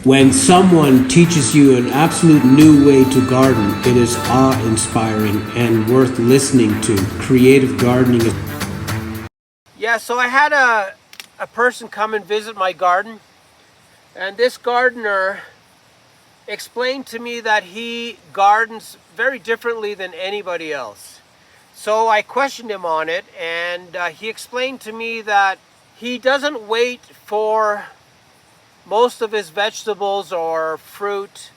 When someone teaches you an absolute new way to garden, it is awe-inspiring and worth listening to. Creative gardening is... Yeah, so I had a person come and visit my garden, and this gardener explained to me that he gardens very differently than anybody else. So I questioned him on it, and he explained to me that he doesn't wait for most of his vegetables or fruit,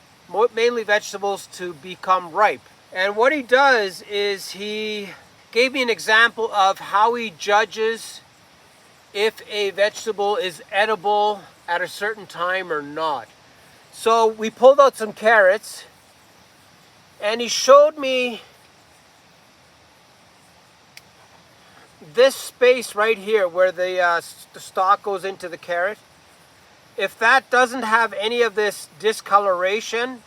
mainly vegetables, to become ripe. And what he does is he gave me an example of how he judges if a vegetable is edible at a certain time or not. So we pulled out some carrots, and he showed me this space right here where the stalk goes into the carrot. If that doesn't have any of this discoloration,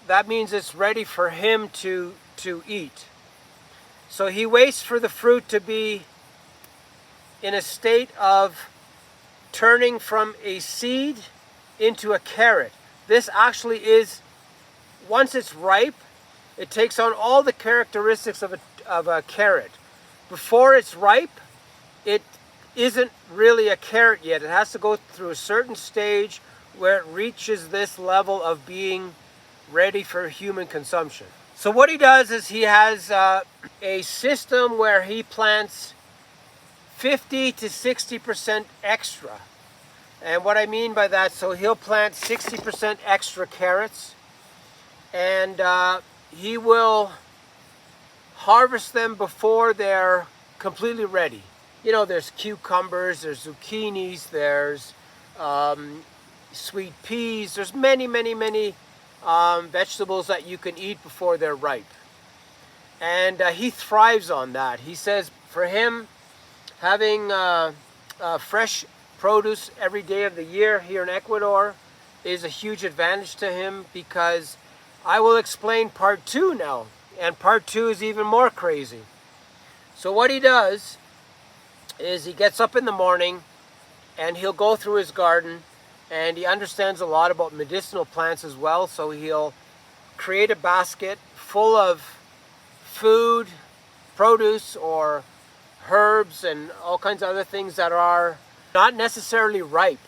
that means it's ready for him to eat. So he waits for the fruit to be in a state of turning from a seed into a carrot. This actually is, once it's ripe, it takes on all the characteristics of a carrot. Before it's ripe, it isn't really a carrot yet. It has to go through a certain stage where it reaches this level of being ready for human consumption. So what he does is he has a system where he plants 50 to 60% extra. And what I mean by that, so he'll plant 60% extra carrots, and he will harvest them before they're completely ready. You know, there's cucumbers, there's zucchinis, there's sweet peas, there's many vegetables that you can eat before they're ripe. And he thrives on that. He says for him, having fresh produce every day of the year here in Ecuador is a huge advantage to him, because I will explain part 2 now, and part 2 is even more crazy. So what he does is he gets up in the morning and he'll go through his garden, and he understands a lot about medicinal plants as well. So he'll create a basket full of food, produce, or herbs and all kinds of other things that are not necessarily ripe,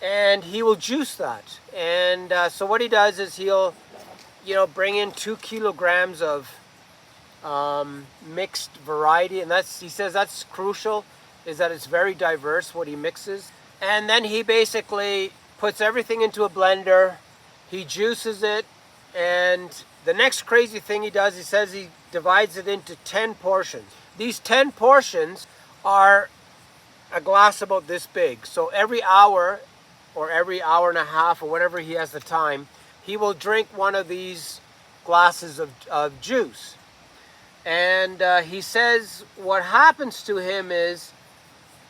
and he will juice that. And so what he does is he'll bring in 2 kilograms of mixed variety, and he says that's crucial, is that it's very diverse what he mixes. And then he basically puts everything into a blender, he juices it, and the next crazy thing he does, he says he divides it into 10 portions. These 10 portions are a glass about this big. So every hour or every hour and a half or whatever he has the time, he will drink one of these glasses of juice. And he says what happens to him is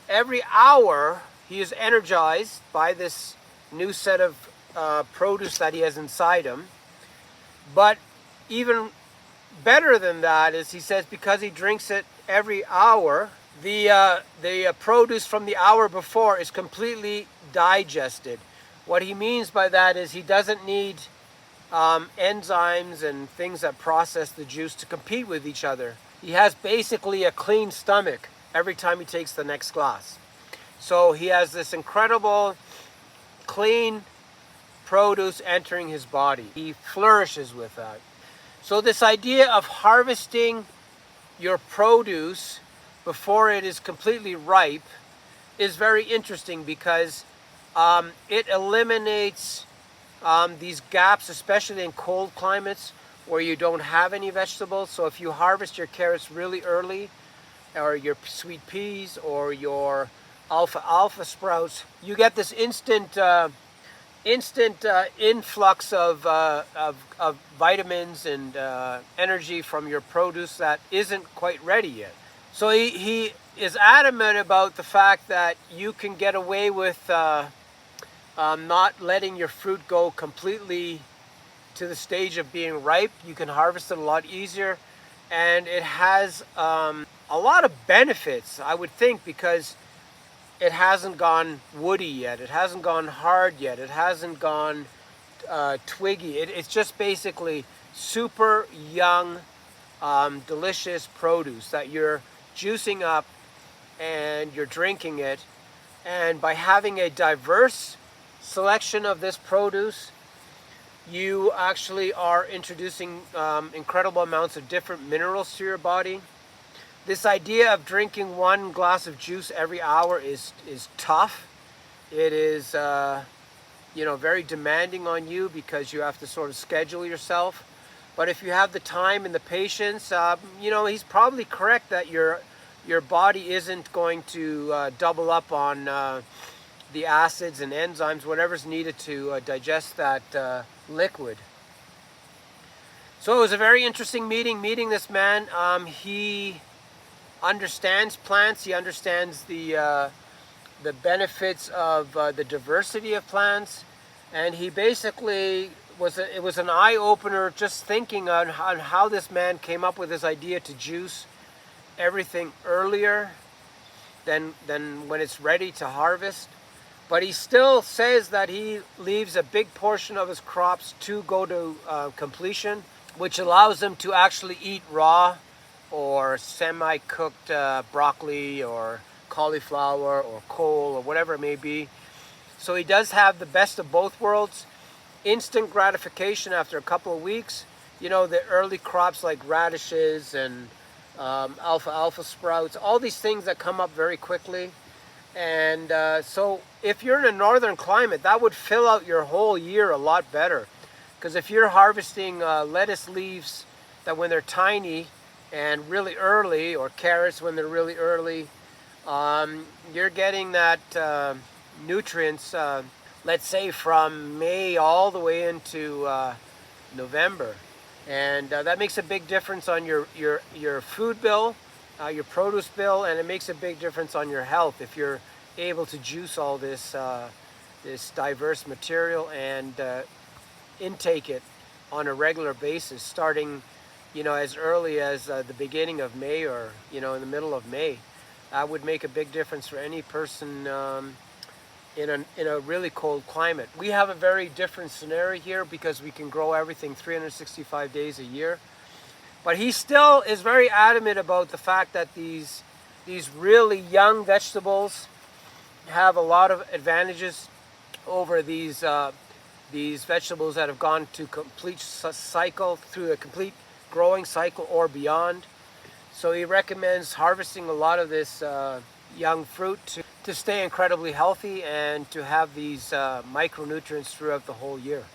every hour he is energized by this new set of produce that he has inside him. But even better than that is, he says, because he drinks it every hour, the produce from the hour before is completely digested. What he means by that is he doesn't need enzymes and things that process the juice to compete with each other. He has basically a clean stomach every time he takes the next glass. So he has this incredible clean produce entering his body. He flourishes with that. So this idea of harvesting your produce before it is completely ripe is very interesting, because it eliminates these gaps, especially in cold climates where you don't have any vegetables. So if you harvest your carrots really early, or your sweet peas or your alfalfa sprouts, you get this instant influx of vitamins and energy from your produce that isn't quite ready yet. So he is adamant about the fact that you can get away with not letting your fruit go completely to the stage of being ripe. You can harvest it a lot easier, and it has a lot of benefits, I would think, because it hasn't gone woody yet. It hasn't gone hard yet. It hasn't gone twiggy. It's just basically super young, delicious produce that you're juicing up and you're drinking it. And by having a diverse selection of this produce, you actually are introducing incredible amounts of different minerals to your body. This idea of drinking 1 glass of juice every hour is tough. It is very demanding on you because you have to sort of schedule yourself. But if you have the time and the patience, he's probably correct that your body isn't going to double up on the acids and enzymes, whatever's needed to digest that liquid. So it was a very interesting meeting this man. He understands plants. He understands the benefits of the diversity of plants, and he basically it was an eye-opener just thinking on how this man came up with this idea to juice everything earlier than when it's ready to harvest. But he still says that he leaves a big portion of his crops to go to completion, which allows him to actually eat raw or semi-cooked broccoli or cauliflower or cole or whatever it may be. So he does have the best of both worlds. Instant gratification after a couple of weeks. The early crops like radishes and alfalfa sprouts, all these things that come up very quickly. And so if you're in a northern climate, that would fill out your whole year a lot better. Because if you're harvesting lettuce leaves that when they're tiny and really early, or carrots when they're really early, you're getting that nutrients, let's say from May all the way into November. And that makes a big difference on your food bill, your produce bill, and it makes a big difference on your health if you're able to juice all this diverse material and intake it on a regular basis, starting as early as the beginning of May or in the middle of May. That would make a big difference for any person in a really cold climate. We have a very different scenario here because we can grow everything 365 days a year. But he still is very adamant about the fact that these really young vegetables have a lot of advantages over these vegetables that have gone to complete cycle, through a complete growing cycle or beyond. So he recommends harvesting a lot of this young fruit to stay incredibly healthy and to have these micronutrients throughout the whole year.